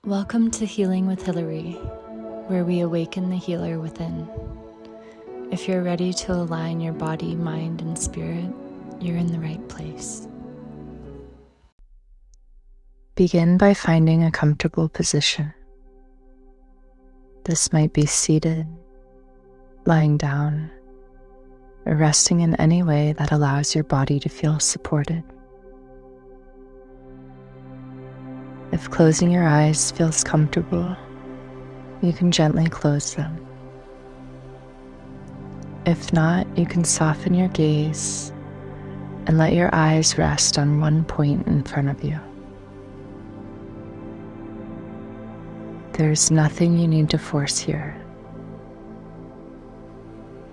Welcome to Healing with Hilery, where we awaken the healer within. If you're ready to align your body, mind, and spirit, you're in the right place. Begin by finding a comfortable position. This might be seated, lying down, or resting in any way that allows your body to feel supported. If closing your eyes feels comfortable, you can gently close them. If not, you can soften your gaze and let your eyes rest on one point in front of you. There's nothing you need to force here.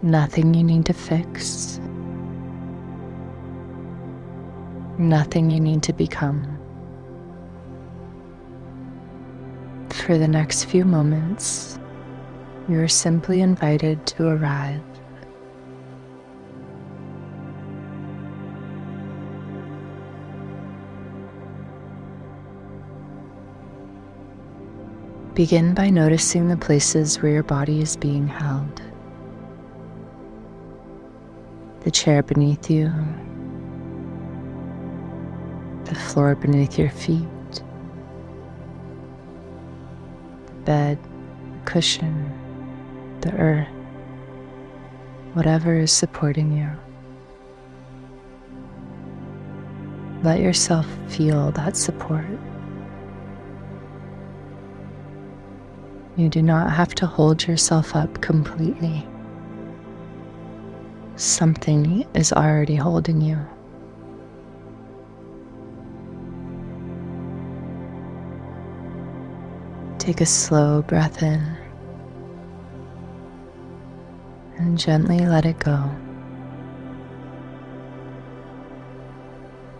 Nothing you need to fix. Nothing you need to become. For the next few moments, you are simply invited to arrive. Begin by noticing the places where your body is being held. The chair beneath you, the floor beneath your feet, bed, cushion, the earth, whatever is supporting you. Let yourself feel that support. You do not have to hold yourself up completely. Something is already holding you. Take a slow breath in and gently let it go.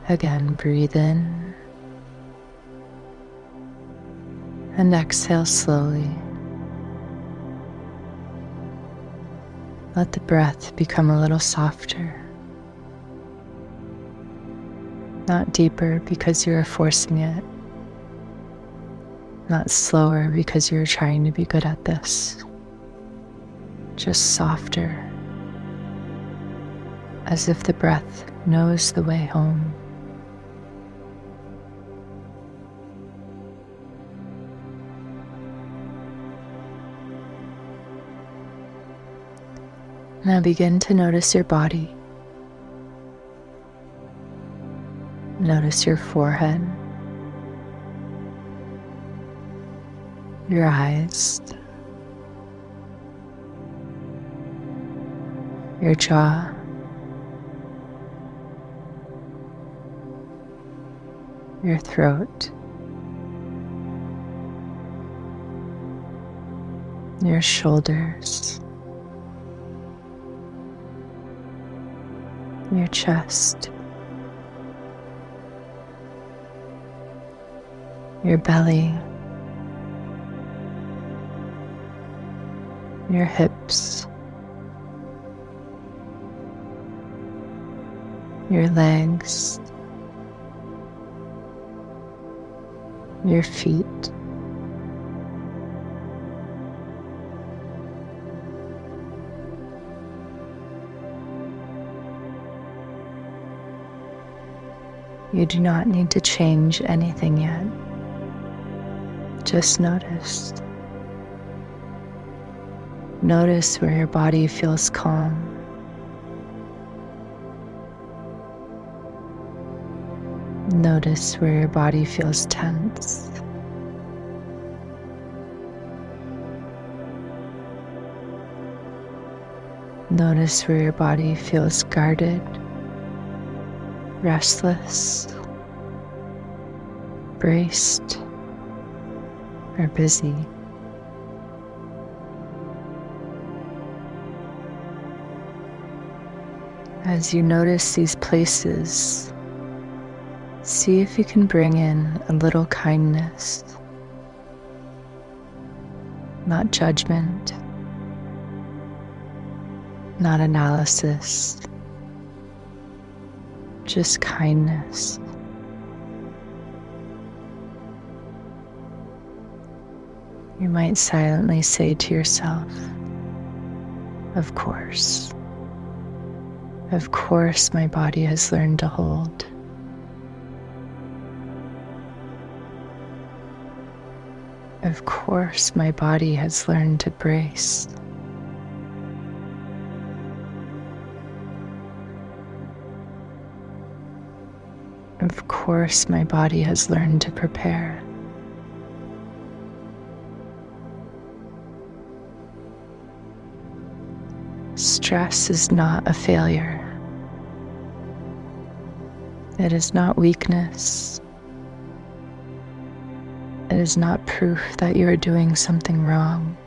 Again, breathe in and exhale slowly. Let the breath become a little softer, not deeper because you are forcing it. Not slower because you're trying to be good at this. Just softer, as if the breath knows the way home. Now begin to notice your body. Notice your forehead, your eyes, your jaw, your throat, your shoulders, your chest, your belly, your hips, your legs, your feet, you do not need to change anything yet. Just notice. Notice where your body feels calm. Notice where your body feels tense. Notice where your body feels guarded, restless, braced, or busy. As you notice these places, see if you can bring in a little kindness, not judgment, not analysis, just kindness. You might silently say to yourself, of course. Of course my body has learned to hold. Of course my body has learned to brace. Of course my body has learned to prepare. Stress is not a failure. It is not weakness. It is not proof that you are doing something wrong.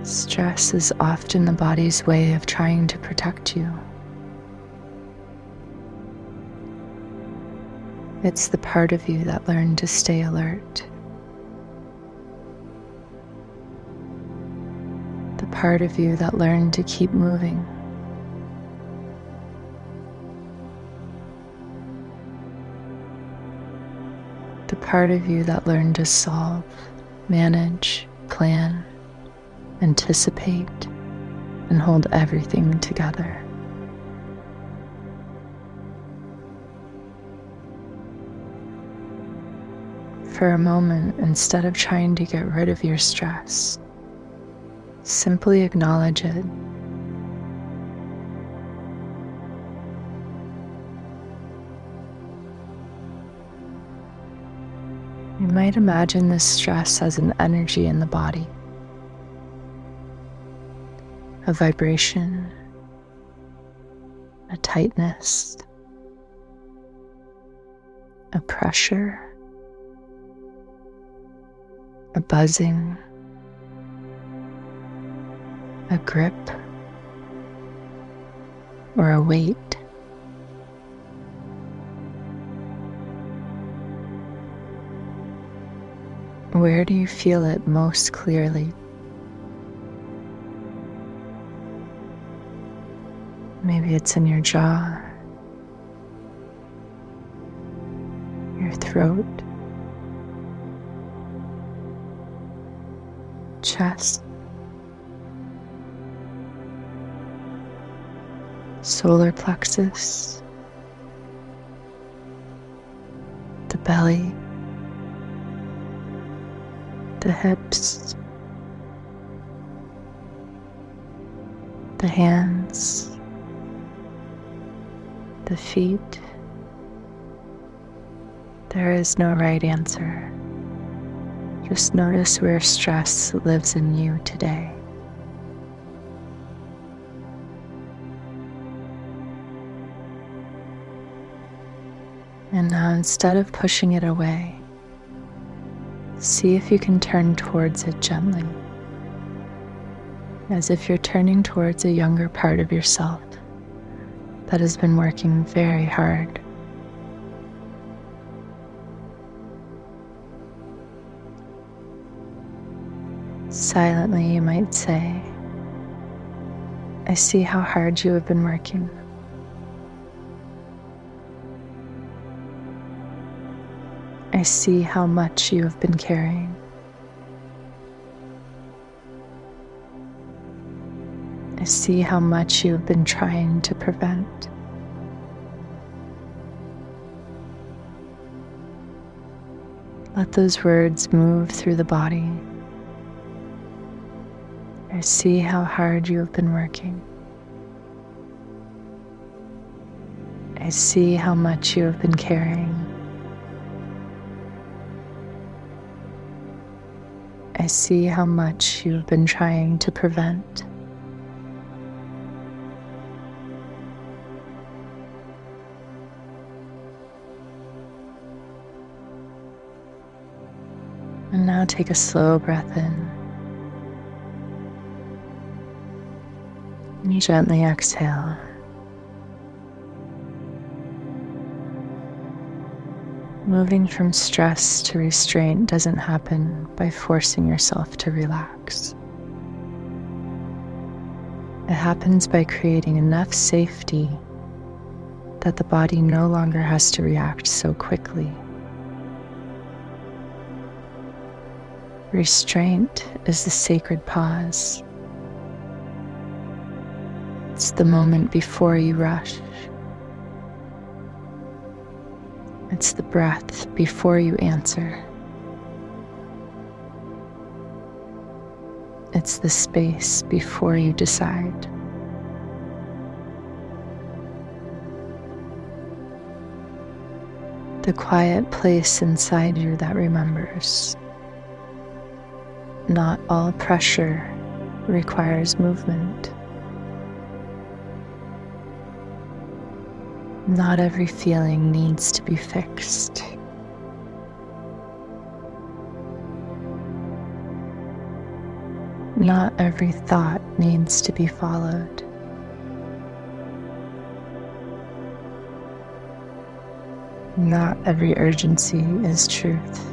Stress is often the body's way of trying to protect you. It's the part of you that learned to stay alert. The part of you that learned to keep moving. The part of you that learned to solve, manage, plan, anticipate, and hold everything together. For a moment, instead of trying to get rid of your stress, simply acknowledge it. You might imagine this stress as an energy in the body, a vibration, a tightness, a pressure, a buzzing, a grip, or a weight. Where do you feel it most clearly? Maybe it's in your jaw, your throat, chest, solar plexus, the belly, the hips, the hands, the feet. There is no right answer. Just notice where stress lives in you today. And now, instead of pushing it away, see if you can turn towards it gently, as if you're turning towards a younger part of yourself that has been working very hard. Silently, you might say, I see how hard you have been working. I see how much you have been carrying. I see how much you have been trying to prevent. Let those words move through the body. I see how hard you have been working. I see how much you have been carrying. I see how much you have been trying to prevent. And now take a slow breath in. And gently exhale. Moving from stress to restraint doesn't happen by forcing yourself to relax. It happens by creating enough safety that the body no longer has to react so quickly Restraint is the sacred pause. It's the moment before you rush. It's the breath before you answer. It's the space before you decide. The quiet place inside you that remembers. Not all pressure requires movement. Not every feeling needs to be fixed. Not every thought needs to be followed. Not every urgency is truth.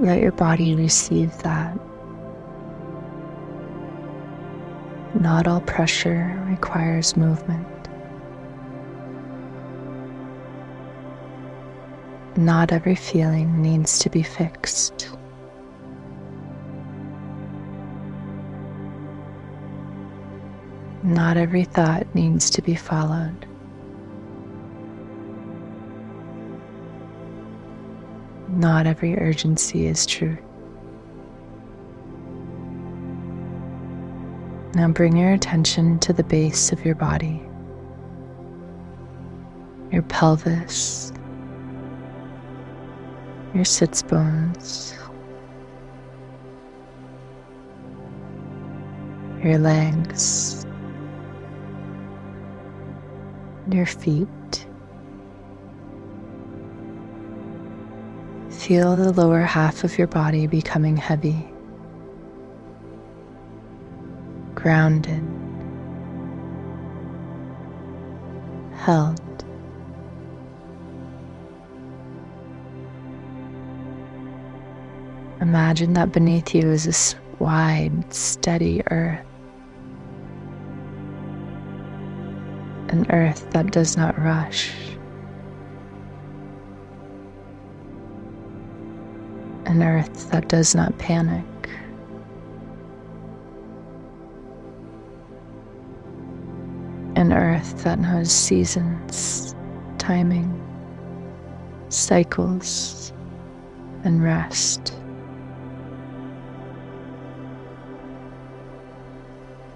Let your body receive that. Not all pressure requires movement. Not every feeling needs to be fixed. Not every thought needs to be followed. Not every urgency is true. Now bring your attention to the base of your body, your pelvis, your sits bones, your legs, your feet. Feel the lower half of your body becoming heavy, grounded, held. Imagine that beneath you is this wide, steady earth. An earth that does not rush. An earth that does not panic. An earth that knows seasons, timing, cycles, and rest.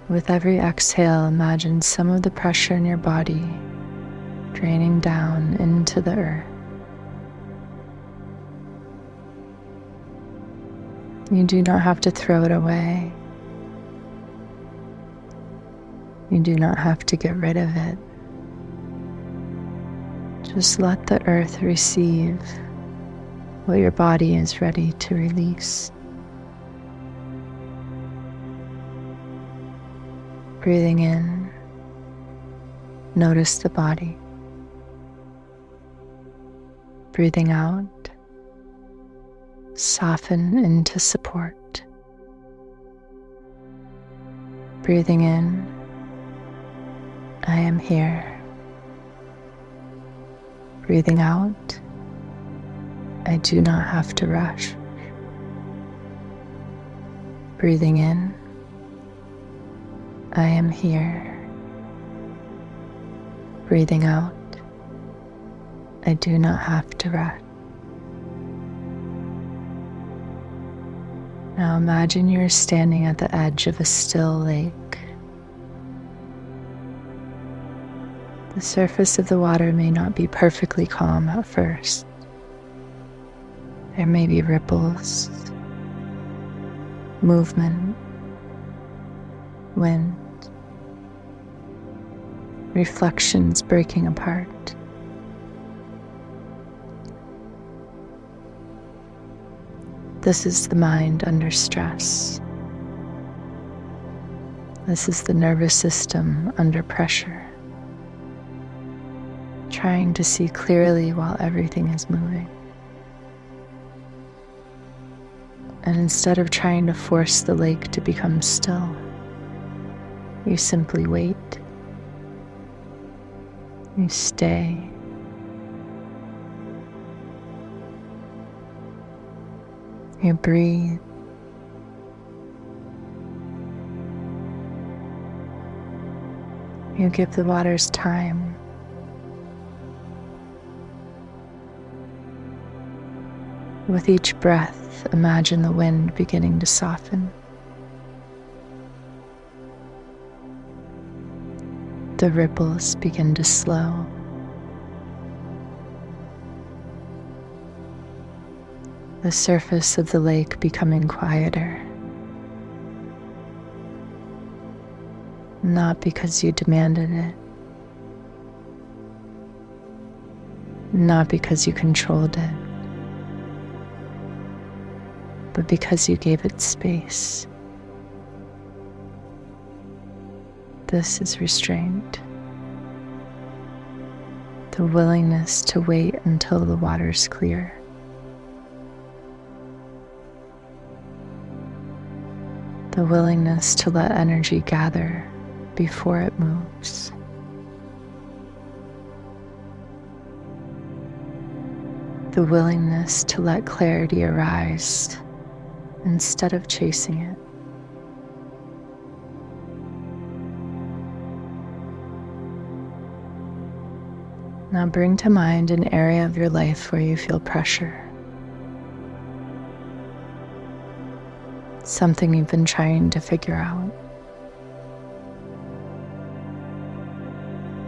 With every exhale, imagine some of the pressure in your body draining down into the earth. You do not have to throw it away. You do not have to get rid of it. Just let the earth receive what your body is ready to release. Breathing in, notice the body. Breathing out, soften into support. Breathing in, I am here. Breathing out, I do not have to rush. Breathing in, I am here. Breathing out, I do not have to rush. Now imagine you're standing at the edge of a still lake. The surface of the water may not be perfectly calm at first. There may be ripples, movement, wind, reflections breaking apart. This is the mind under stress. This is the nervous system under pressure, trying to see clearly while everything is moving. And instead of trying to force the lake to become still, you simply wait. You stay You breathe. You give the waters time. With each breath, imagine the wind beginning to soften. The ripples begin to slow. The surface of the lake becoming quieter. Not because you demanded it. Not because you controlled it. But because you gave it space. This is restraint. The willingness to wait until the waters clear. The willingness to let energy gather before it moves. The willingness to let clarity arise instead of chasing it. Now bring to mind an area of your life where you feel pressure. Something you've been trying to figure out.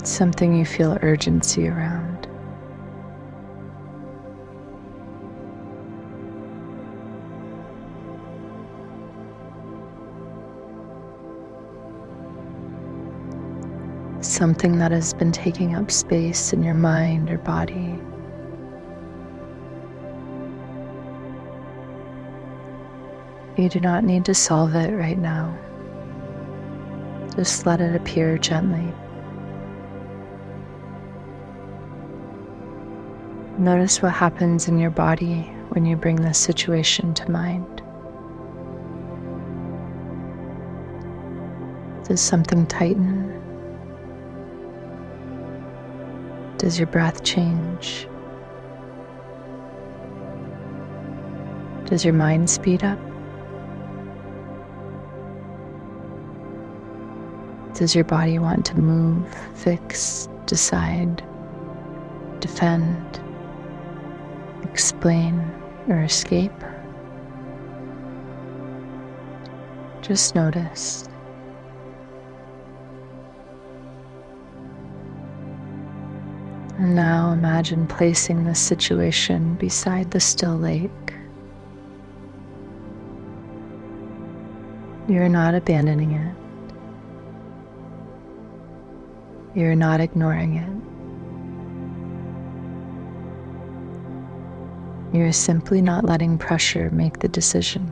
Something you feel urgency around. Something that has been taking up space in your mind or body. You do not need to solve it right now. Just let it appear gently. Notice what happens in your body when you bring this situation to mind. Does something tighten? Does your breath change? Does your mind speed up? Does your body want to move, fix, decide, defend, explain, or escape? Just notice. And now imagine placing this situation beside the still lake. You're not abandoning it. You're not ignoring it. You're simply not letting pressure make the decision.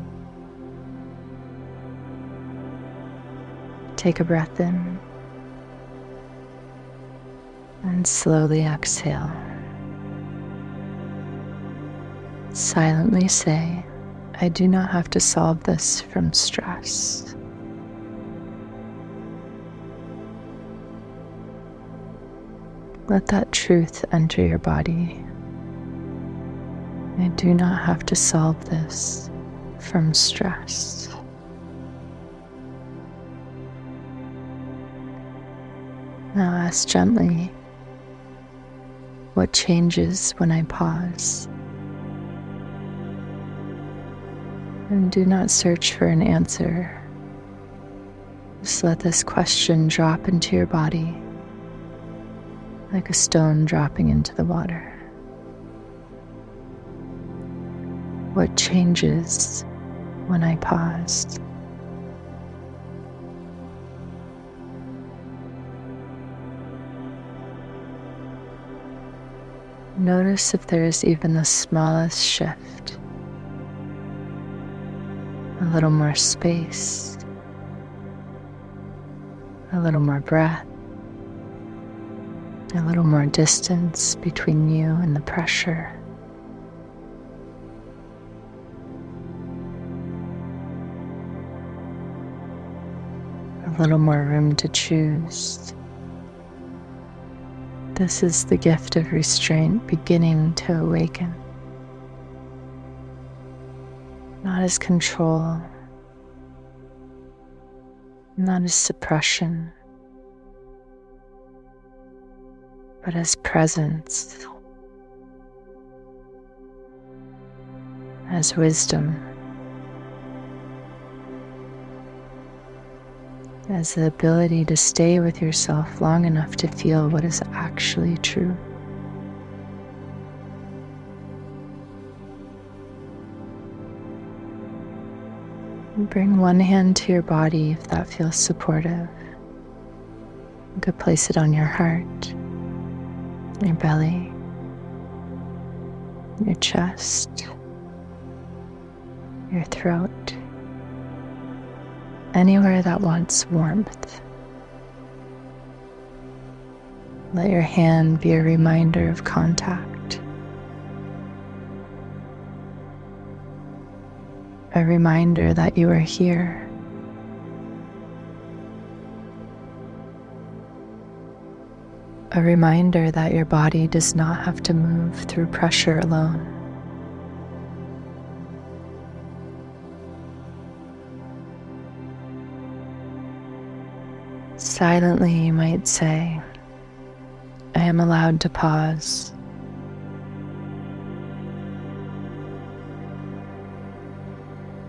Take a breath in and slowly exhale. Silently say, I do not have to solve this from stress. Let that truth enter your body. I do not have to solve this from stress. Now ask gently, what changes when I pause? And do not search for an answer. Just let this question drop into your body like a stone dropping into the water. What changes when I pause? Notice if there is even the smallest shift. A little more space. A little more breath. A little more distance between you and the pressure. A little more room to choose. This is the gift of restraint beginning to awaken. not as control, not as suppression, but as presence, as wisdom, as the ability to stay with yourself long enough to feel what is actually true. Bring one hand to your body if that feels supportive. You could place it on your heart, your belly, your chest, your throat, anywhere that wants warmth. Let your hand be a reminder of contact, a reminder that you are here. A reminder that your body does not have to move through pressure alone. Silently, you might say, I am allowed to pause.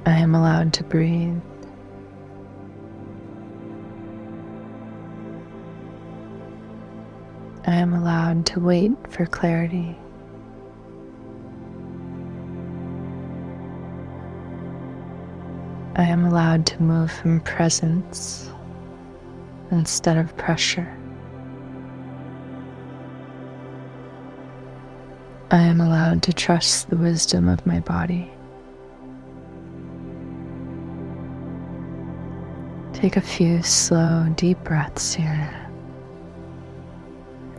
I am allowed to breathe. I am allowed to wait for clarity. I am allowed to move from presence instead of pressure. I am allowed to trust the wisdom of my body. Take a few slow, deep breaths here.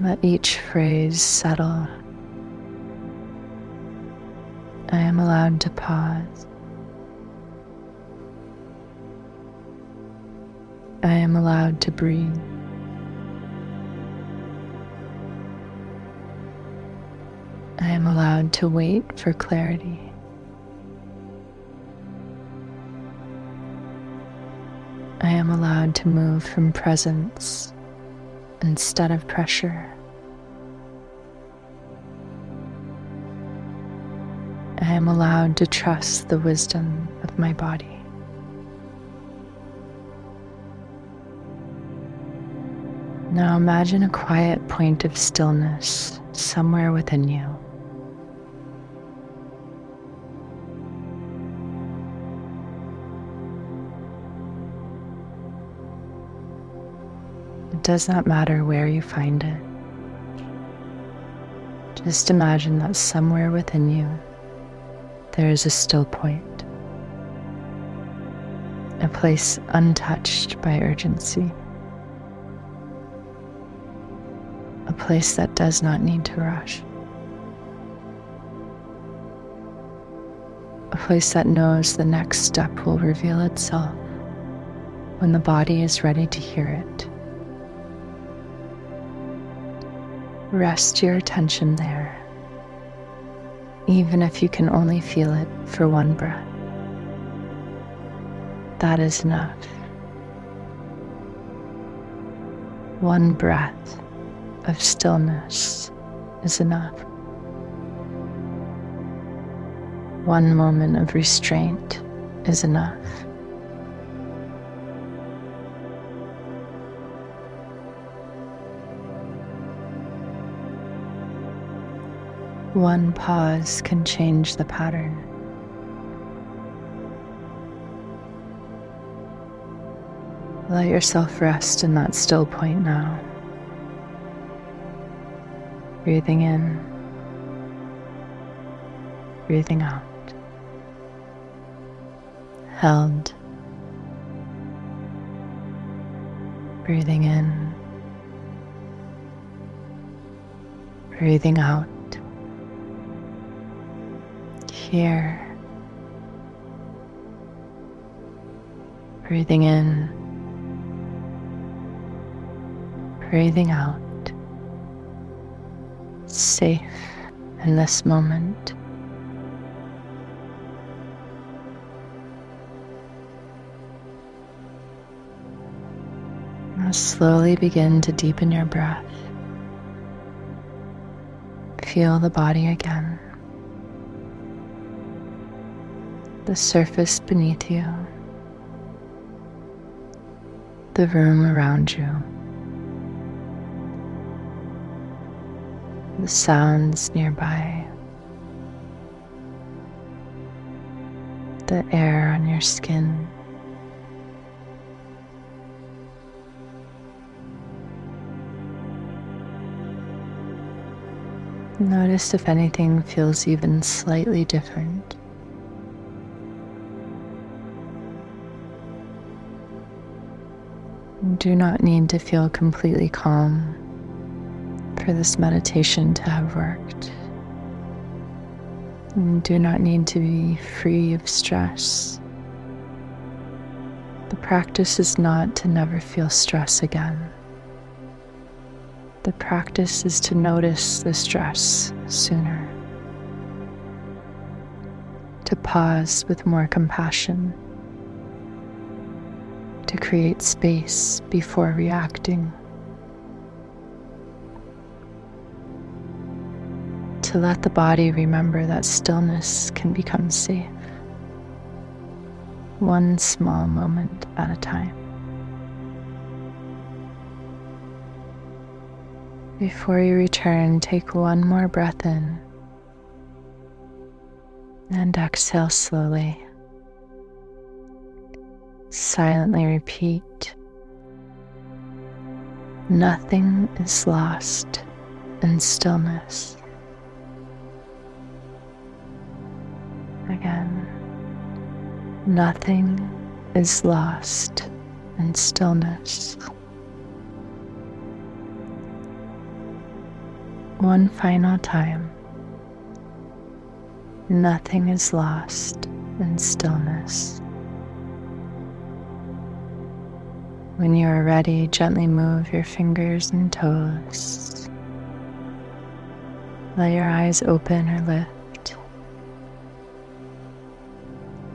Let each phrase settle. I am allowed to pause. I am allowed to breathe. I am allowed to wait for clarity. I am allowed to move from presence instead of pressure. I am allowed to trust the wisdom of my body. Now imagine a quiet point of stillness somewhere within you. It does not matter where you find it. Just imagine that somewhere within you there is a still point, a place untouched by urgency, a place that does not need to rush, a place that knows the next step will reveal itself when the body is ready to hear it. Rest your attention there, even if you can only feel it for one breath. That is enough. One breath of stillness is enough. One moment of restraint is enough. One pause can change the pattern. Let yourself rest in that still point now. Breathing in, breathing out. Held. Breathing in, breathing out. Here. Breathing in, breathing out. Safe in this moment. Slowly begin to deepen your breath. Feel the body again, the surface beneath you, the room around you, the sounds nearby, the air on your skin. Notice if anything feels even slightly different. You do not need to feel completely calm for this meditation to have worked. You do not need to be free of stress. The practice is not to never feel stress again. The practice is to notice the stress sooner, to pause with more compassion, to create space before reacting, to let the body remember that stillness can become safe, one small moment at a time. Before you return, take one more breath in and exhale slowly. Silently repeat, nothing is lost in stillness. Again, nothing is lost in stillness. One final time. Nothing is lost in stillness. When you are ready, gently move your fingers and toes. Let your eyes open or lift.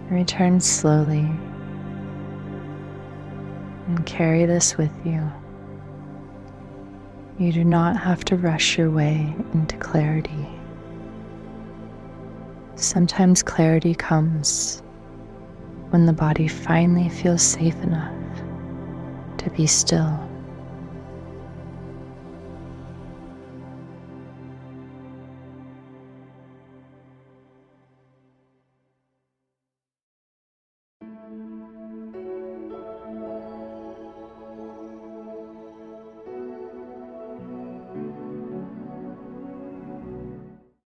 Return slowly and carry this with you. You do not have to rush your way into clarity. Sometimes clarity comes when the body finally feels safe enough to be still.